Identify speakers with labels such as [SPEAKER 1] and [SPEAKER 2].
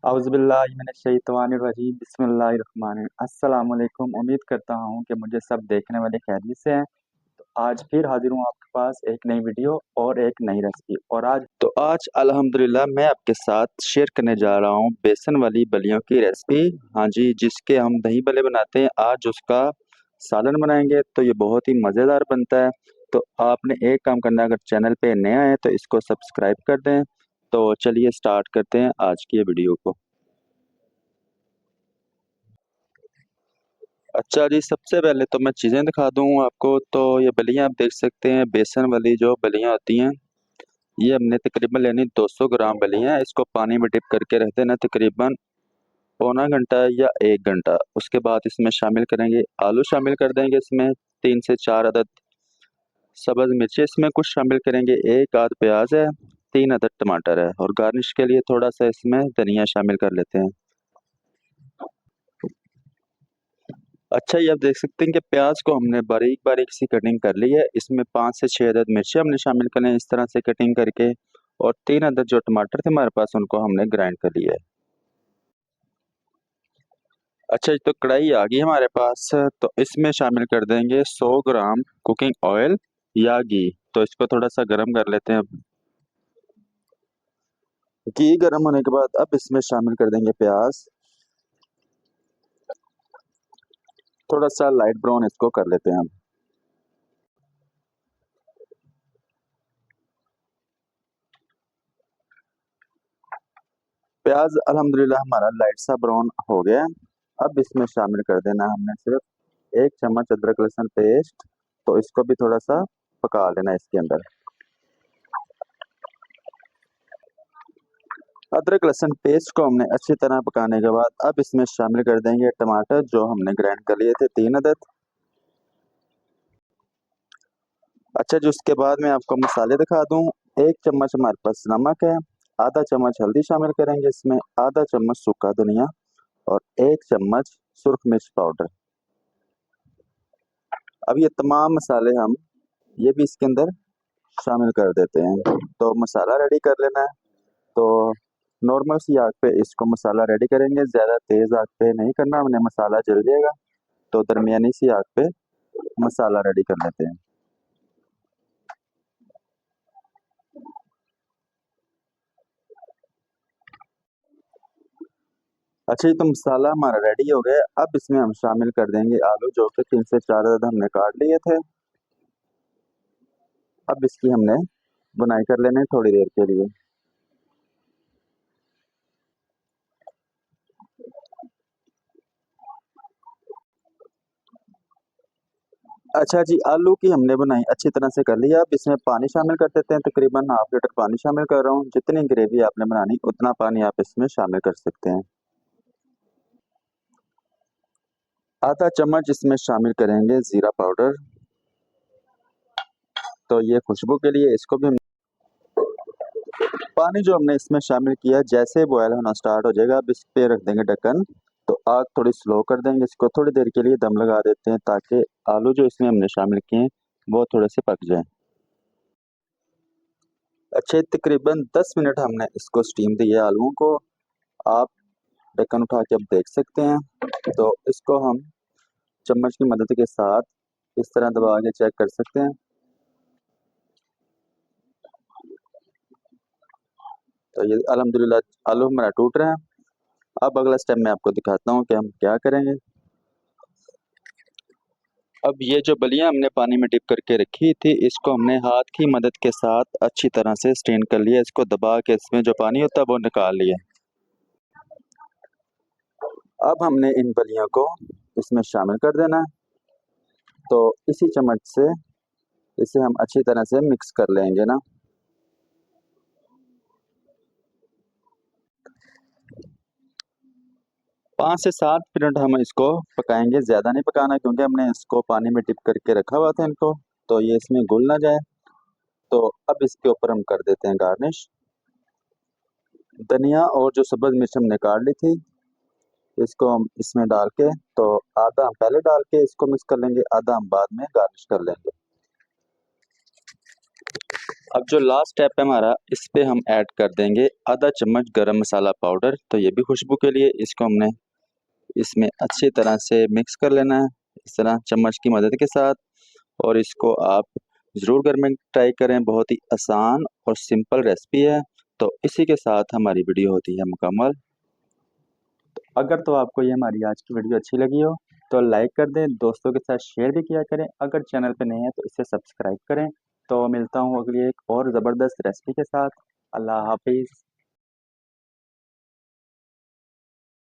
[SPEAKER 1] औज़ुबिल्लाहिमिनश्शैतानिर्रजीम बिस्मिल्लाहिर्रहमानिर्रहीम अस्सलाम वालेकुम। उम्मीद करता हूँ कि मुझे सब देखने वाले खैरियत से हैं। तो आज फिर हाजिर हूँ आपके पास एक नई वीडियो और एक नई रेसिपी। और आज अल्हम्दुलिल्लाह मैं आपके साथ शेयर करने जा रहा हूँ बेसन वाली बलियों की रेसिपी। हाँ जी, जिसके हम दही बल्ले बनाते हैं, आज उसका सालन बनाएंगे तो ये बहुत ही मज़ेदार बनता है। तो आपने एक काम करना है, अगर चैनल पे नया है तो इसको सब्सक्राइब कर दें। तो चलिए स्टार्ट करते हैं आज की ये वीडियो को। अच्छा जी, सबसे पहले तो मैं चीज़ें दिखा दूँ आपको। तो ये बलियाँ आप देख सकते हैं, बेसन वाली जो बलियाँ होती हैं, ये हमने तकरीबन लेनी 200 ग्राम बलियाँ। इसको पानी में डिप करके रख देना तकरीबन पौना घंटा या 1 घंटा। उसके बाद इसमें शामिल करेंगे आलू, शामिल कर देंगे इसमें 3 से 4 अदद सब्ज़ मिर्ची, इसमें कुछ शामिल करेंगे, 1 आध प्याज है, 3 अदद टमाटर है, और गार्निश के लिए थोड़ा सा इसमें धनिया शामिल कर लेते हैं। अच्छा, ये आप देख सकते हैं कि प्याज को हमने बारीक बारीक सी कटिंग कर ली है। इसमें 5 से 6 अदद मिर्ची हमने शामिल करने हैं इस तरह से कटिंग करके, और 3 अदद जो टमाटर थे हमारे पास, उनको हमने ग्राइंड कर लिया है। अच्छा जी, तो कढ़ाई आ गई हमारे पास, तो इसमें शामिल कर देंगे 100 ग्राम कुकिंग ऑयल या घी। तो इसको थोड़ा सा गर्म कर लेते हैं। अब घी गर्म होने के बाद अब इसमें शामिल कर देंगे प्याज। थोड़ा सा लाइट ब्राउन इसको कर लेते हैं हम। प्याज अल्हम्दुलिल्लाह हमारा लाइट सा ब्राउन हो गया है। अब इसमें शामिल कर देना हमने सिर्फ 1 चम्मच अदरक लहसुन पेस्ट। तो इसको भी थोड़ा सा पका लेना इसके अंदर। अदरक लहसुन पेस्ट को हमने अच्छी तरह पकाने के बाद अब इसमें शामिल कर देंगे टमाटर जो हमने ग्राइंड कर लिए थे, 3 अदद। अच्छा जी, उसके बाद मैं आपको मसाले दिखा दूं। 1 चम्मच हमारे पास नमक है, आधा चम्मच हल्दी शामिल करेंगे इसमें, आधा चम्मच सूखा धनिया, और 1 चम्मच सुर्ख मिर्च पाउडर। अब ये तमाम मसाले हम ये भी इसके अंदर शामिल कर देते हैं। तो मसाला रेडी कर लेना है। तो नॉर्मल सी आग पे इसको मसाला रेडी करेंगे, ज़्यादा तेज़ आग पे नहीं करना हमने, मसाला जल जाएगा। तो दरमियानी सी आग पे मसाला रेडी कर लेते हैं। अच्छा, ये तो मसाला हमारा रेडी हो गया। अब इसमें हम शामिल कर देंगे आलू, जो कि 3 से 4 अदद हमने काट लिए थे। अब इसकी हमने बुनाई कर लेना है थोड़ी देर के लिए। अच्छा जी, आलू की हमने बुनाई अच्छी तरह से कर लिया। अब इसमें पानी शामिल कर देते हैं, तकरीबन हाफ लीटर पानी शामिल कर रहा हूँ। जितनी ग्रेवी आपने बनानी उतना पानी आप इसमें शामिल कर सकते हैं। आधा चम्मच इसमें शामिल करेंगे ज़ीरा पाउडर। तो ये खुशबू के लिए इसको भी पानी जो हमने इसमें शामिल किया, जैसे बॉयल होना स्टार्ट हो जाएगा, अब इस पे रख देंगे ढक्कन। तो आग थोड़ी स्लो कर देंगे, इसको थोड़ी देर के लिए दम लगा देते हैं, ताकि आलू जो इसमें हमने शामिल किए हैं वो थोड़े से पक जाएं। अच्छे तकरीबन 10 मिनट हमने इसको स्टीम दी है आलूओं को। आप ढक्कन उठा के अब देख सकते हैं। तो इसको हम चम्मच की मदद के साथ इस तरह दबा के चेक कर सकते हैं। तो ये अल्हम्दुलिल्लाह आलू हमारा टूट रहा है। अब अगला स्टेप मैं आपको दिखाता हूँ कि हम क्या करेंगे। अब ये जो बलियां हमने पानी में डिप करके रखी थी, इसको हमने हाथ की मदद के साथ अच्छी तरह से स्ट्रेन कर लिया। इसको दबा के इसमें जो पानी होता है वो निकाल लिया। अब हमने इन बलियों को इसमें शामिल कर देना है। तो इसी चम्मच से इसे हम अच्छी तरह से मिक्स कर लेंगे ना। 5 से 7 मिनट हम इसको पकाएंगे, ज़्यादा नहीं पकाना, क्योंकि हमने इसको पानी में डिप करके रखा हुआ था इनको, तो ये इसमें घुल ना जाए। तो अब इसके ऊपर हम कर देते हैं गार्निश। धनिया और जो सब्ज़ मिर्च हमने काट ली थी, इसको हम इसमें डाल के, तो आधा हम पहले डाल के इसको मिक्स कर लेंगे, आधा हम बाद में गार्निश कर लेंगे। अब जो लास्ट स्टेप है हमारा, इस पे हम ऐड कर देंगे आधा चम्मच गरम मसाला पाउडर। तो ये भी खुशबू के लिए, इसको हमने इसमें अच्छी तरह से मिक्स कर लेना है इस तरह चम्मच की मदद के साथ। और इसको आप ज़रूर घर में ट्राई करें, बहुत ही आसान और सिंपल रेसिपी है। तो इसी के साथ हमारी वीडियो होती है मुकम्मल। तो अगर तो आपको ये हमारी आज की वीडियो अच्छी लगी हो तो लाइक कर दें, दोस्तों के साथ शेयर भी किया करें। अगर चैनल पे नए हैं तो इसे सब्सक्राइब करें। तो मिलता हूँ अगली एक और ज़बरदस्त रेसिपी के साथ। अल्लाह हाफिज़।